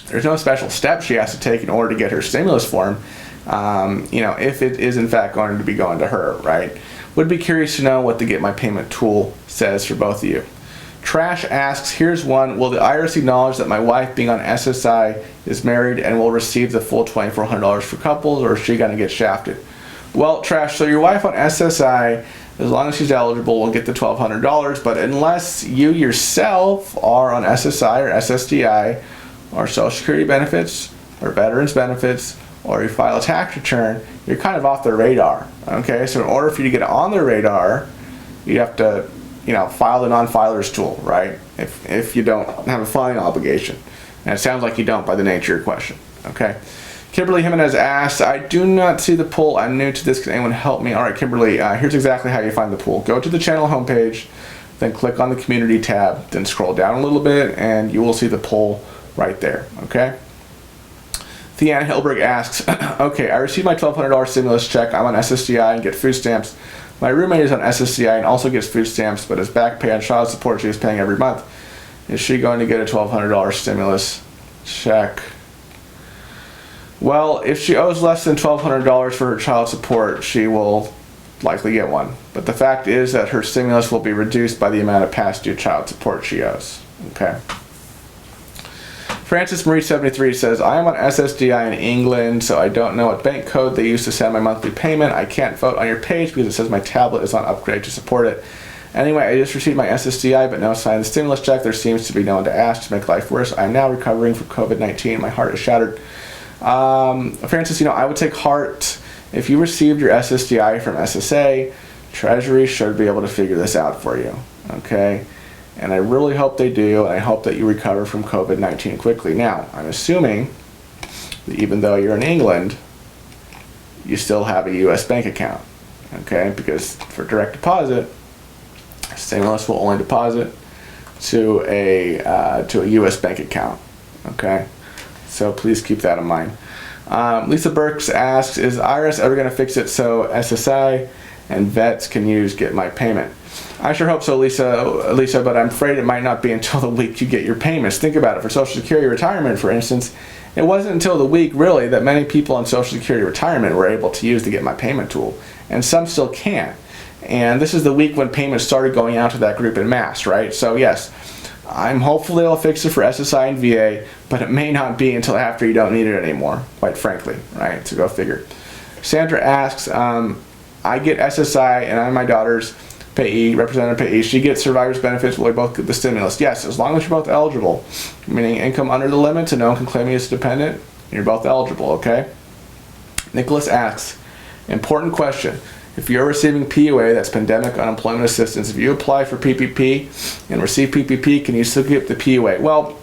There's no special steps she has to take in order to get her stimulus form, if it is in fact going to be going to her, right? Would be curious to know what the Get My Payment tool says for both of you. Trash asks, here's one, will the IRS acknowledge that my wife being on SSI is married and will receive the full $2,400 for couples, or is she going to get shafted? Well, Trash, so your wife on SSI, as long as she's eligible, will get the $1,200, but unless you yourself are on SSI or SSDI, or Social Security benefits, or Veterans benefits, or you file a tax return, you're kind of off their radar, okay? So in order for you to get on their radar, you have to, file the non-filers tool, right? If you don't have a filing obligation. And it sounds like you don't by the nature of your question, okay? Kimberly Jimenez asks, I do not see the pool. I'm new to this. Can anyone help me? All right, Kimberly, here's exactly how you find the pool. Go to the channel homepage, then click on the community tab, then scroll down a little bit, and you will see the poll right there, okay? Theanne Hilberg asks, okay, I received my $1,200 stimulus check. I'm on SSDI and get food stamps. My roommate is on SSDI and also gets food stamps, but his back pay on child support she is paying every month. Is she going to get a $1,200 stimulus check? Well, if she owes less than $1,200 for her child support, she will likely get one. But the fact is that her stimulus will be reduced by the amount of past due child support she owes. Okay. Francis Marie 73 says, I am on SSDI in England, so I don't know what bank code they use to send my monthly payment. I can't vote on your page because it says my tablet is not upgraded to support it. Anyway, I just received my SSDI, but no sign of the stimulus check. There seems to be no one to ask to make life worse. I'm now recovering from COVID-19. My heart is shattered. Francis, I would take heart. If you received your SSDI from SSA, Treasury should be able to figure this out for you. Okay? And I really hope they do, and I hope that you recover from COVID-19 quickly. Now, I'm assuming that even though you're in England, you still have a U.S. bank account. Okay? Because for direct deposit, stimulus will only deposit to a U.S. bank account. Okay? So please keep that in mind. Lisa Burks asks, is IRS ever going to fix it so SSI and vets can get my payment? I sure hope so, Lisa, but I'm afraid it might not be until the week you get your payments. Think about it. For Social Security retirement, for instance, it wasn't until the week, really, that many people on Social Security retirement were able to use the Get My Payment tool. And some still can't. And this is the week when payments started going out to that group en masse, right? So, yes, I'm hopeful they'll fix it for SSI and VA, but it may not be until after you don't need it anymore, quite frankly, right? So go figure. Sandra asks, I get SSI and I'm my daughter's payee, representative payee. She gets survivor's benefits. Will we both get the stimulus? Yes, as long as you're both eligible, meaning income under the limits and no one can claim you as a dependent, you're both eligible, okay? Nicholas asks, important question. If you're receiving PUA, that's Pandemic Unemployment Assistance, if you apply for PPP and receive PPP, can you still get the PUA? Well,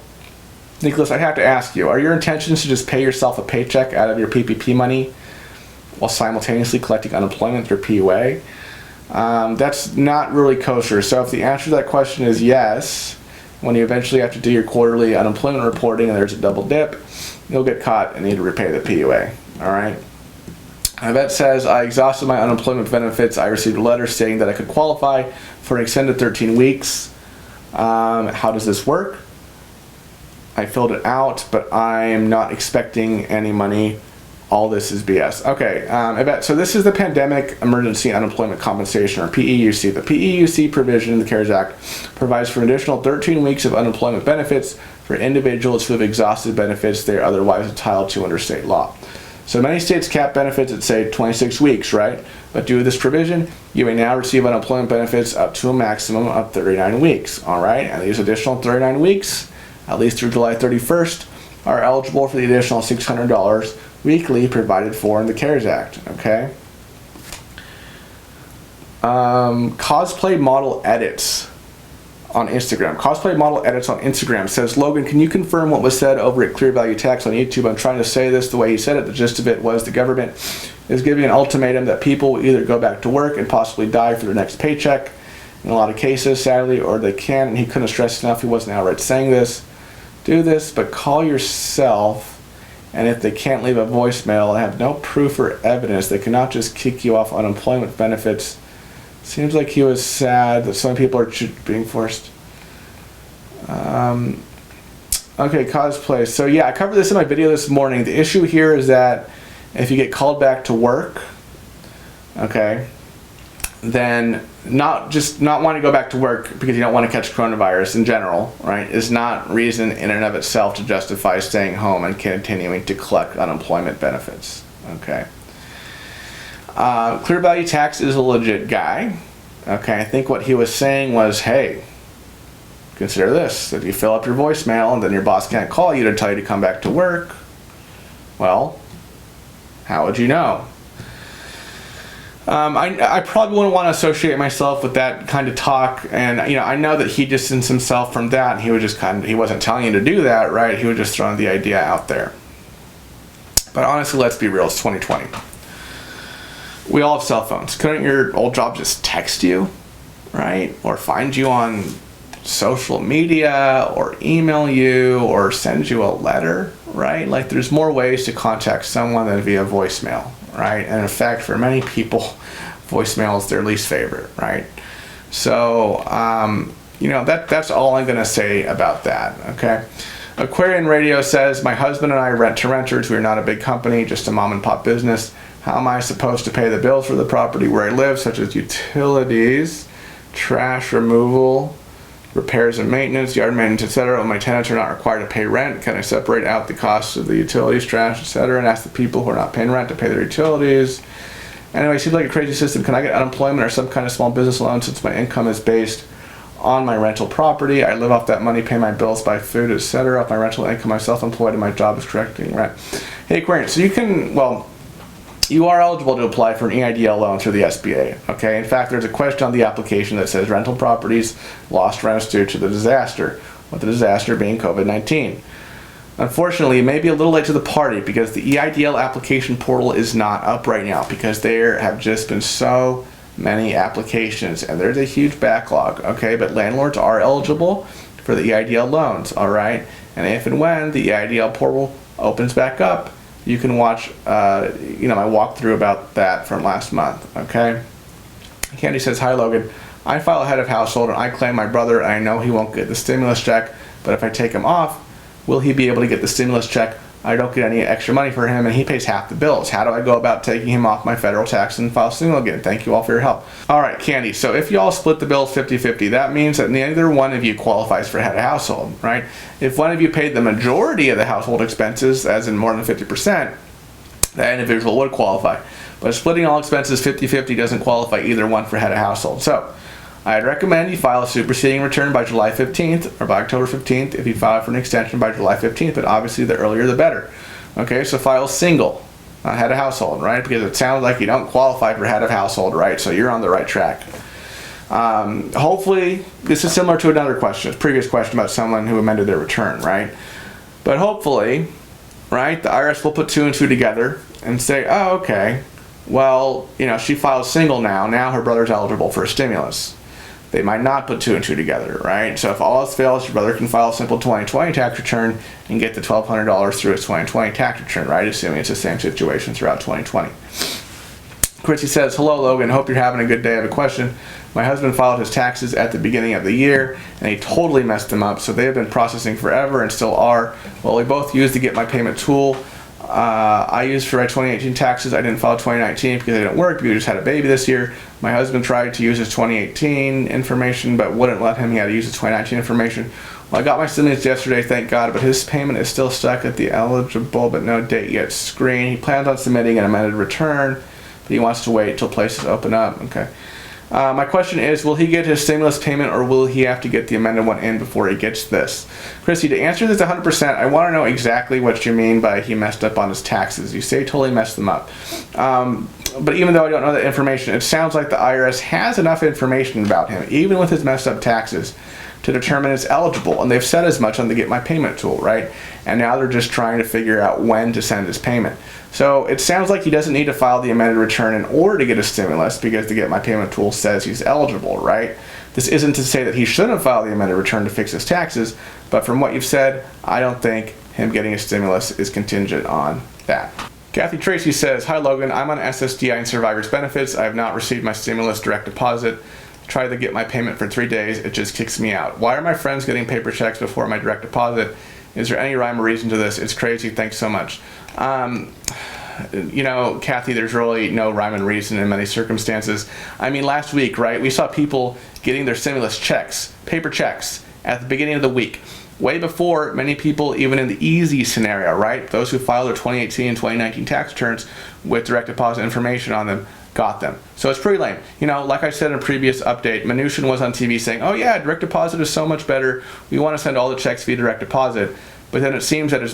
Nicholas, I have to ask you, are your intentions to just pay yourself a paycheck out of your PPP money while simultaneously collecting unemployment through PUA? That's not really kosher. So if the answer to that question is yes, when you eventually have to do your quarterly unemployment reporting and there's a double dip, you'll get caught and need to repay the PUA. All right? That says, I exhausted my unemployment benefits. I received a letter stating that I could qualify for an extended 13 weeks. How does this work? I filled it out, but I'm not expecting any money. All this is BS. Okay, so this is the Pandemic Emergency Unemployment Compensation, or PEUC. The PEUC provision in the CARES Act provides for an additional 13 weeks of unemployment benefits for individuals who have exhausted benefits they are otherwise entitled to under state law. So many states cap benefits at, say, 26 weeks, right? But due to this provision, you may now receive unemployment benefits up to a maximum of 39 weeks, all right? And these additional 39 weeks, at least through July 31st, are eligible for the additional $600 weekly provided for in the CARES Act, okay? Cosplay model edits on Instagram. Cosplay model edits on Instagram says, Logan, can you confirm what was said over at Clear Value Tax on YouTube? I'm trying to say this the way he said it. The gist of it was the government is giving an ultimatum that people will either go back to work and possibly die for their next paycheck in a lot of cases, sadly, or they can, and he couldn't stress enough, he wasn't outright saying this, do this, but call yourself. And if they can't leave a voicemail and have no proof or evidence, they cannot just kick you off unemployment benefits. Seems like he was sad that some people are being forced. Okay, Cosplay. So yeah, I covered this in my video this morning. The issue here is that if you get called back to work, okay, then not wanting to go back to work because you don't want to catch coronavirus in general, right, is not reason in and of itself to justify staying home and continuing to collect unemployment benefits, okay. Clear Value Tax is a legit guy, okay. I think what he was saying was, hey, consider this, if you fill up your voicemail and then your boss can't call you to tell you to come back to work, well, how would you know? I probably wouldn't want to associate myself with that kind of talk, and I know that he distanced himself from that, and he was just he wasn't telling you to do that, right? He was just throwing the idea out there. But honestly, let's be real, it's 2020. We all have cell phones. Couldn't your old job just text you, right? Or find you on social media or email you or send you a letter, right? Like there's more ways to contact someone than via voicemail, right? And in fact, for many people, voicemail is their least favorite, right? So, that's all I'm going to say about that, okay? Aquarian Radio says, my husband and I rent to renters. We're not a big company, just a mom and pop business. How am I supposed to pay the bills for the property where I live, such as utilities, trash removal, repairs and maintenance, yard maintenance, etc. When my tenants are not required to pay rent, can I separate out the costs of the utilities, trash, etc., and ask the people who are not paying rent to pay their utilities? Anyway, it seems like a crazy system. Can I get unemployment or some kind of small business loan since my income is based on my rental property? I live off that money, pay my bills, buy food, etc. Off my rental income, I'm self-employed, and my job is collecting rent. Hey, Aquarian, so you are eligible to apply for an EIDL loan through the SBA, okay? In fact, there's a question on the application that says rental properties lost rents due to the disaster, with the disaster being COVID-19. Unfortunately, it may be a little late to the party because the EIDL application portal is not up right now because there have just been so many applications and there's a huge backlog, okay? But landlords are eligible for the EIDL loans, all right? And if and when the EIDL portal opens back up, you can watch, my walkthrough about that from last month, okay? Candy says, hi, Logan. I file head of household and I claim my brother, and I know he won't get the stimulus check, but if I take him off, will he be able to get the stimulus check? I don't get any extra money for him and he pays half the bills. How do I go about taking him off my federal tax and file single again? Thank you all for your help. All right, Candy, so if you all split the bills 50-50, that means that neither one of you qualifies for head of household, right? If one of you paid the majority of the household expenses, as in more than 50%, that individual would qualify. But splitting all expenses 50-50 doesn't qualify either one for head of household. So I'd recommend you file a superseding return by July 15th or by October 15th if you file for an extension by July 15th, but obviously the earlier the better. Okay, so file single, not head of household, right? Because it sounds like you don't qualify for head of household, right? So you're on the right track. Hopefully, this is similar to another question, a previous question about someone who amended their return, right? But hopefully, right, the IRS will put two and two together and say, oh, okay, well, she files single now her brother's eligible for a stimulus. They might not put two and two together, right? So if all else fails, your brother can file a simple 2020 tax return and get the $1,200 through his 2020 tax return, right? Assuming it's the same situation throughout 2020. Chrissy says, hello, Logan. Hope you're having a good day. I have a question. My husband filed his taxes at the beginning of the year, and he totally messed them up. So they have been processing forever and still are. Well, we both used the Get My Payment tool. I used for my 2018 taxes. I didn't file 2019 because they didn't work because we just had a baby this year. My husband tried to use his 2018 information but wouldn't let him. He had to use his 2019 information. Well, I got my stimulus yesterday, thank God, but his payment is still stuck at the eligible but no date yet screen. He plans on submitting an amended return, but he wants to wait until places open up. Okay. My question is, will he get his stimulus payment or will he have to get the amended one in before he gets this? Chrissy, to answer this 100%, I want to know exactly what you mean by he messed up on his taxes. You say totally messed them up. But even though I don't know that information, it sounds like the IRS has enough information about him, even with his messed up taxes, to determine it's eligible. And they've said as much on the Get My Payment tool, right? And now they're just trying to figure out when to send his payment. So it sounds like he doesn't need to file the amended return in order to get a stimulus because the Get My Payment tool says he's eligible, right? This isn't to say that he shouldn't file the amended return to fix his taxes, but from what you've said, I don't think him getting a stimulus is contingent on that. Kathy Tracy says, hi Logan, I'm on SSDI and survivor's benefits. I have not received my stimulus direct deposit. Tried to get my payment for 3 days, it just kicks me out. Why are my friends getting paper checks before my direct deposit? Is there any rhyme or reason to this? It's crazy, thanks so much. Kathy, there's really no rhyme and reason in many circumstances. I mean, last week, right, we saw people getting their stimulus checks, paper checks, at the beginning of the week. Way before many people, even in the easy scenario, right? Those who filed their 2018 and 2019 tax returns with direct deposit information on them got them. So it's pretty lame. Like I said in a previous update, Mnuchin was on TV saying, oh yeah, direct deposit is so much better. We want to send all the checks via direct deposit. But then it seems that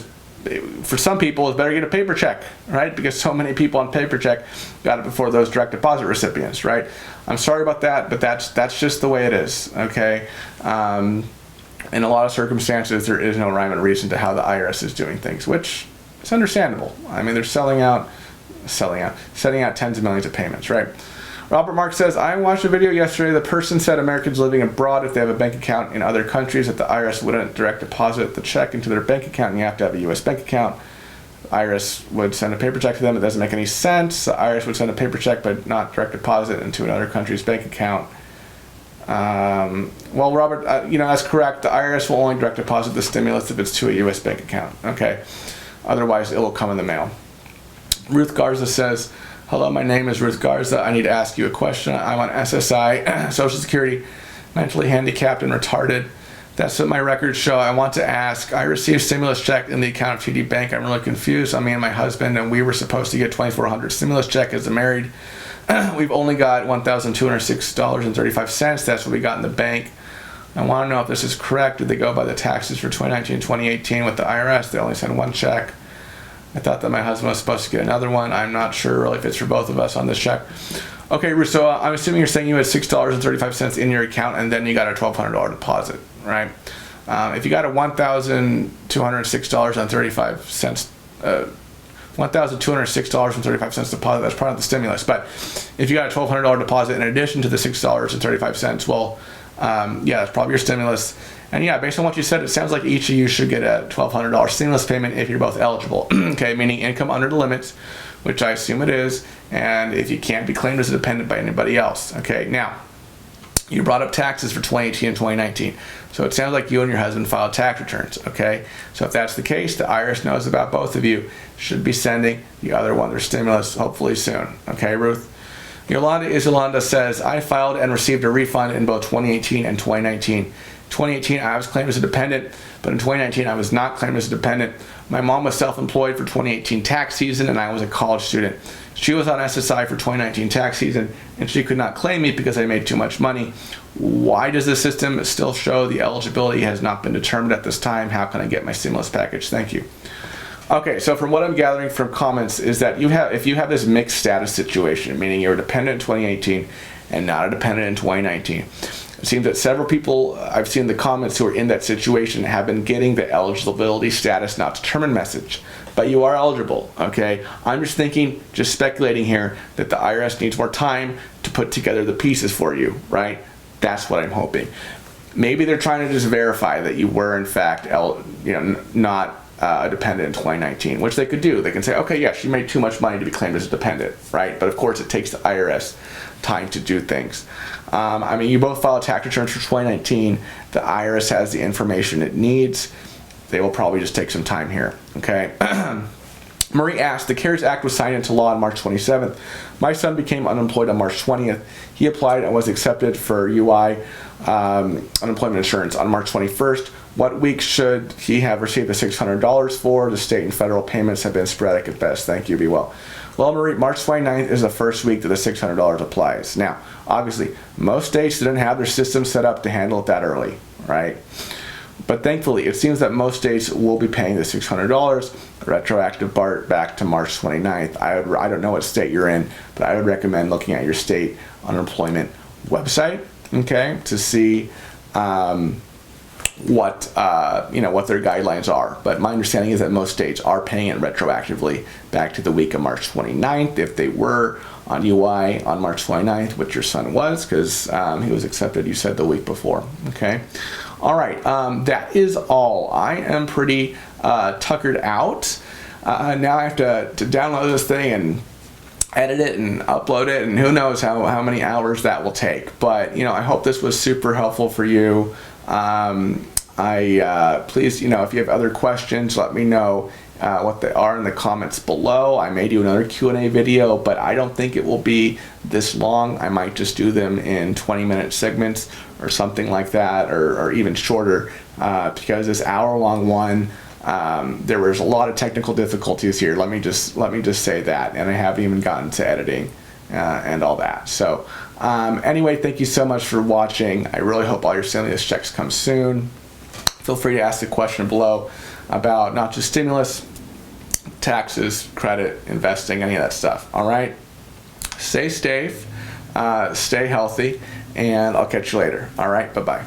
for some people, it's better to get a paper check, right? Because so many people on paper check got it before those direct deposit recipients, right? I'm sorry about that, but that's just the way it is, okay? In a lot of circumstances, there is no rhyme and reason to how the IRS is doing things, which is understandable. I mean, they're sending out tens of millions of payments, right? Robert Mark says, I watched a video yesterday. The person said Americans living abroad, if they have a bank account in other countries, that the IRS wouldn't direct deposit the check into their bank account, and you have to have a U.S. bank account. The IRS would send a paper check to them. It doesn't make any sense. The IRS would send a paper check but not direct deposit into another country's bank account. Well, Robert, that's correct. The IRS will only direct deposit the stimulus if it's to a U.S. bank account. Okay. Otherwise, it will come in the mail. Ruth Garza says, hello, my name is Ruth Garza. I need to ask you a question. I'm on SSI, Social Security, mentally handicapped and retarded. That's what my records show. I want to ask, I received stimulus check in the account of TD Bank. I'm really confused. Me and my husband, and we were supposed to get $2,400 stimulus check as a married. We've only got $1,206.35. That's what we got in the bank. I want to know if this is correct. Did they go by the taxes for 2019, 2018 with the IRS? They only sent one check. I thought that my husband was supposed to get another one. I'm not sure really if it's for both of us on this check. Okay, Rousseau, I'm assuming you're saying you had $6.35 in your account and then you got a $1,200 deposit, right? If you got a $1,206.35, $1,206.35 deposit, that's part of the stimulus. But if you got a $1,200 deposit in addition to the $6.35, well, yeah, that's probably your stimulus. And yeah, based on what you said, it sounds like each of you should get a $1,200 stimulus payment if you're both eligible. Okay, meaning income under the limits, which I assume it is, and if you can't be claimed as a dependent by anybody else. Okay, now, you brought up taxes for 2018 and 2019. So it sounds like you and your husband filed tax returns, okay? So if that's the case, the IRS knows about both of you. Should be sending the other one their stimulus hopefully soon. Okay, Ruth? Yolanda says, I filed and received a refund in both 2018 and 2019. 2018, I was claimed as a dependent, but in 2019, I was not claimed as a dependent. My mom was self-employed for 2018 tax season, and I was a college student. She was on SSI for 2019 tax season, and she could not claim me because I made too much money. Why does the system still show the eligibility has not been determined at this time? How can I get my stimulus package? Thank you. Okay, so from what I'm gathering from comments is that if you have this mixed status situation, meaning you're a dependent in 2018 and not a dependent in 2019, it seems that several people I've seen in the comments who are in that situation have been getting the eligibility status not determined message. But you are eligible, okay? I'm just thinking, just speculating here, that the IRS needs more time to put together the pieces for you, right? That's what I'm hoping. Maybe they're trying to just verify that you were in fact, not a dependent in 2019, which they could do. They can say, okay, yeah, she made too much money to be claimed as a dependent, right? But of course, it takes the IRS time to do things. You both filed tax returns for 2019. The IRS has the information it needs. They will probably just take some time here, okay? Marie asked, the CARES Act was signed into law on March 27th. My son became unemployed on March 20th. He applied and was accepted for UI unemployment insurance on March 21st. What week should he have received the $600 for? The state and federal payments have been sporadic at best. Thank you, be well. Well, Marie, March 29th is the first week that the $600 applies. Now, obviously, most states didn't have their system set up to handle it that early, right? But thankfully, it seems that most states will be paying the $600 retroactive back to March 29th. I don't know what state you're in, but I would recommend looking at your state unemployment website, okay, to see what their guidelines are. But my understanding is that most states are paying it retroactively back to the week of March 29th if they were on UI on March 29th, which your son was, because he was accepted, you said, the week before. Okay. All right. That is all. I am pretty tuckered out. Now I have to download this thing and edit it and upload it, and who knows how many hours that will take. But I hope this was super helpful for you. Please, if you have other questions, let me know what they are in the comments below. I may do another Q&A video, but I don't think it will be this long. I might just do them in 20-minute segments or something like that, or even shorter, because this hour-long one, there was a lot of technical difficulties here. Let me just say that, and I haven't even gotten to editing and all that. So anyway, thank you so much for watching. I really hope all your stimulus checks come soon. Feel free to ask the question below about not just stimulus, taxes, credit, investing, any of that stuff. All right? Stay safe, stay healthy, and I'll catch you later. All right? Bye-bye.